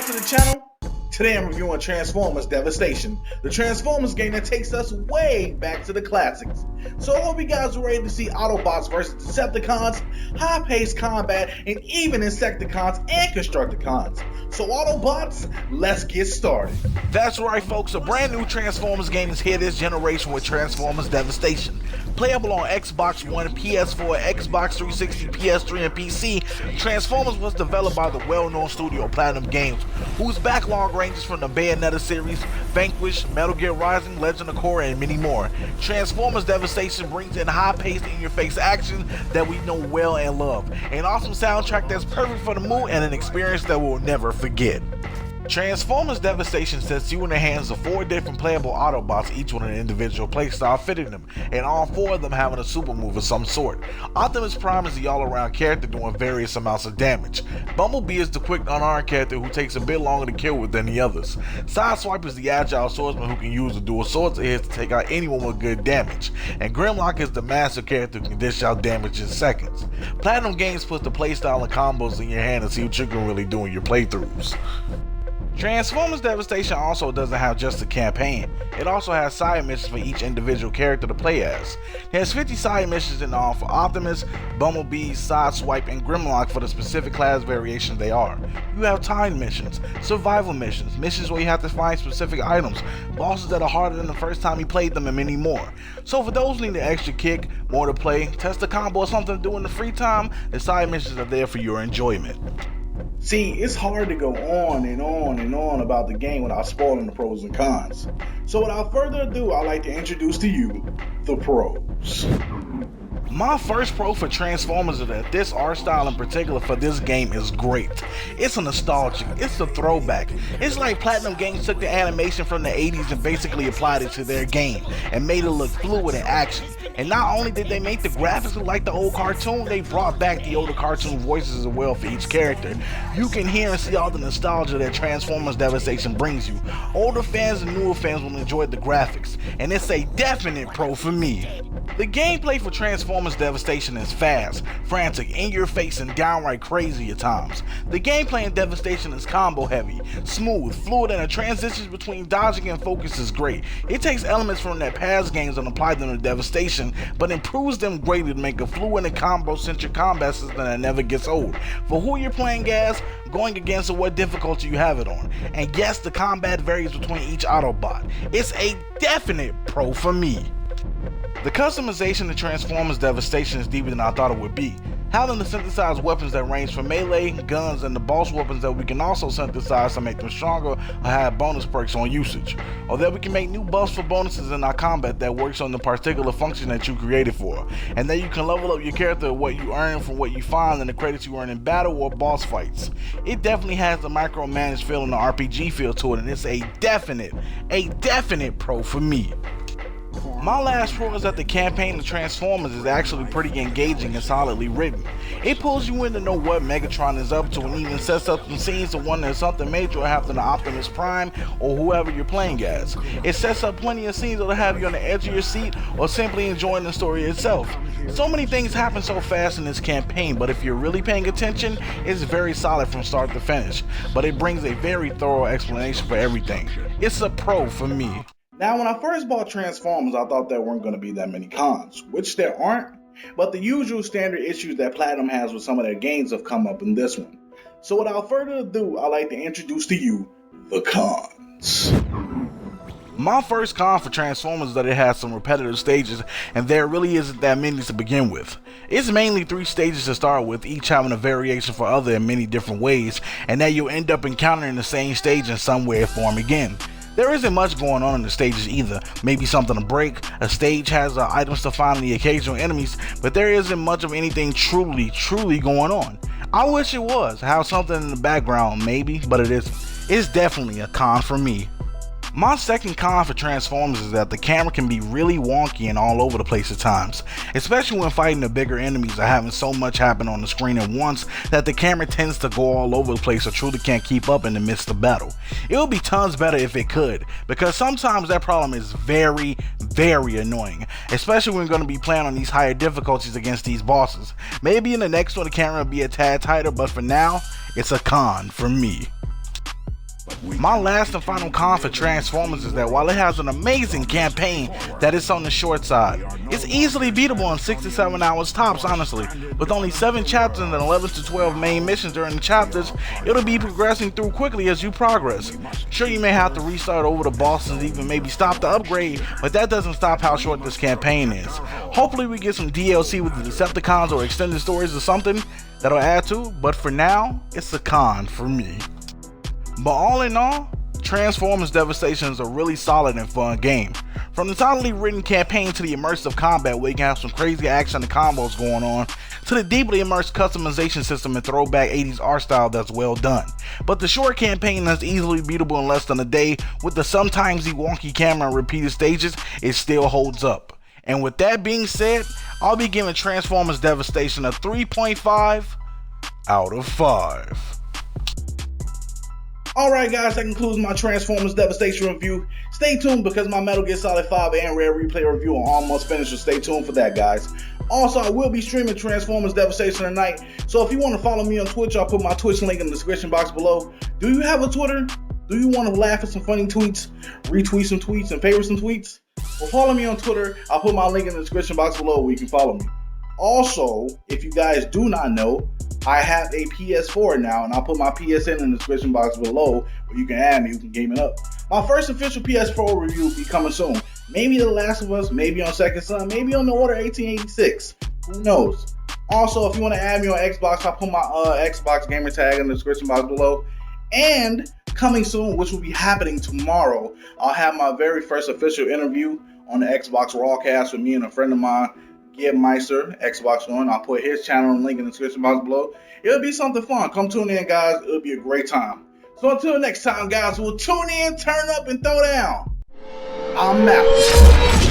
back to the channel. Today I'm reviewing Transformers Devastation, the Transformers game that takes us way back to the classics. So I hope you guys are ready to see Autobots versus Decepticons, high-paced combat, and even Insecticons and Constructicons. So Autobots, let's get started. That's right folks, a brand new Transformers game is here this generation with Transformers Devastation. Playable on Xbox One, PS4, Xbox 360, PS3, and PC, Transformers was developed by the well-known studio Platinum Games, whose backlog ranges from the Bayonetta series, Vanquish, Metal Gear Rising, Legend of Korra, and many more. Transformers Devastation brings in high-paced, in-your-face action that we know well and love, an awesome soundtrack that's perfect for the mood, and an experience that we'll never forget. Transformers Devastation sets you in the hands of 4 different playable Autobots, each with an individual playstyle fitting them, and all 4 of them having a super move of some sort. Optimus Prime is the all-around character doing various amounts of damage. Bumblebee is the quick unarmed character who takes a bit longer to kill with than the others. Sideswipe is the agile swordsman who can use the dual swords of his to take out anyone with good damage, and Grimlock is the master character who can dish out damage in seconds. Platinum Games puts the playstyle and combos in your hand to see what you can really do in your playthroughs. Transformers Devastation also doesn't have just a campaign, it also has side missions for each individual character to play as. There's 50 side missions in all for Optimus, Bumblebee, Sideswipe, and Grimlock for the specific class variations they are. You have time missions, survival missions, missions where you have to find specific items, bosses that are harder than the first time you played them, and many more. So for those needing an extra kick, more to play, test a combo or something to do in the free time, the side missions are there for your enjoyment. See, it's hard to go on and on and on about the game without spoiling the pros and cons. So without further ado, I'd like to introduce to you the pros. My first pro for Transformers is that this art style in particular for this game is great. It's a nostalgia, it's a throwback. It's like Platinum Games took the animation from the 80s and basically applied it to their game and made it look fluid in action. And not only did they make the graphics look like the old cartoon, they brought back the older cartoon voices as well for each character. You can hear and see all the nostalgia that Transformers Devastation brings you. Older fans and newer fans will enjoy the graphics, and it's a definite pro for me. The gameplay for Transformers Devastation is fast, frantic, in-your-face, and downright crazy at times. The gameplay in Devastation is combo heavy, smooth, fluid, and the transitions between dodging and focus is great. It takes elements from their past games and applies them to Devastation, but improves them greatly to make a fluid and combo-centric combat system that never gets old. For who you're playing as, going against, or what difficulty you have it on. And yes, the combat varies between each Autobot. It's a definite pro for me. The customization of Transformers Devastation is deeper than I thought it would be. Having the synthesized weapons that range from melee, guns, and the boss weapons that we can also synthesize to make them stronger or have bonus perks on usage. Or that we can make new buffs for bonuses in our combat that works on the particular function that you created for. And then you can level up your character what you earn from what you find and the credits you earn in battle or boss fights. It definitely has the micromanaged feel and the RPG feel to it, and it's a definite pro for me. My last pro is that the campaign of Transformers is actually pretty engaging and solidly written. It pulls you in to know what Megatron is up to and even sets up some scenes to wonder if something major will happen to Optimus Prime or whoever you're playing as. It sets up plenty of scenes that'll have you on the edge of your seat or simply enjoying the story itself. So many things happen so fast in this campaign, but if you're really paying attention, it's very solid from start to finish. But it brings a very thorough explanation for everything. It's a pro for me. Now, when I first bought Transformers, I thought there weren't going to be that many cons, which there aren't, but the usual standard issues that Platinum has with some of their games have come up in this one. So without further ado, I'd like to introduce to you the cons. My first con for Transformers is that it has some repetitive stages, and there really isn't that many to begin with. It's mainly 3 stages to start with, each having a variation for other in many different ways, and that you'll end up encountering the same stage in some way or form again. There isn't much going on in the stages either, maybe something to break, a stage has items to find in the occasional enemies, but there isn't much of anything truly going on. I wish it was, have something in the background maybe, but it isn't. It's definitely a con for me. My second con for Transformers is that the camera can be really wonky and all over the place at times, especially when fighting the bigger enemies or having so much happen on the screen at once that the camera tends to go all over the place or truly can't keep up in the midst of battle. It would be tons better if it could, because sometimes that problem is very annoying, especially when we're going to be playing on these higher difficulties against these bosses. Maybe in the next one the camera will be a tad tighter, but for now, it's a con for me. My last and final con for Transformers is that while it has an amazing campaign, that it's on the short side. It's easily beatable in 6 to 7 hours tops, honestly. With only 7 chapters and 11 to 12 main missions during the chapters, it'll be progressing through quickly as you progress. Sure, you may have to restart over the bosses, even maybe stop the upgrade, but that doesn't stop how short this campaign is. Hopefully we get some DLC with the Decepticons or extended stories or something that'll add to, but for now, it's a con for me. But all in all, Transformers Devastation is a really solid and fun game. From the solidly written campaign to the immersive combat where you can have some crazy action and combos going on, to the deeply immersed customization system and throwback 80s art style that's well done. But the short campaign that's easily beatable in less than a day with the sometimes wonky camera and repeated stages, it still holds up. And with that being said, I'll be giving Transformers Devastation a 3.5 out of 5. Alright guys, that concludes my Transformers Devastation review. Stay tuned because my Metal Gear Solid 5 and Rare Replay review are almost finished, so stay tuned for that, guys. Also, I will be streaming Transformers Devastation tonight, so if you want to follow me on Twitch, I'll put my Twitch link in the description box below. Do you have a Twitter? Do you want to laugh at some funny tweets, retweet some tweets, and favorite some tweets? Well, follow me on Twitter. I'll put my link in the description box below where you can follow me. Also, if you guys do not know, I have a PS4 now, and I'll put my PSN in the description box below where you can add me, you can game it up. My first official PS4 review will be coming soon. Maybe The Last of Us, maybe on Second Son, maybe on The Order 1886. Who knows? Also, if you want to add me on Xbox, I'll put my Xbox gamer tag in the description box below. And coming soon, which will be happening tomorrow, I'll have my very first official interview on the Xbox Rawcast with me and a friend of mine, Gib Meister, Xbox One. I'll put his channel and link in the description box below. It'll be something fun. Come tune in, guys. It'll be a great time. So until next time, guys, we'll tune in, turn up, and throw down. I'm out.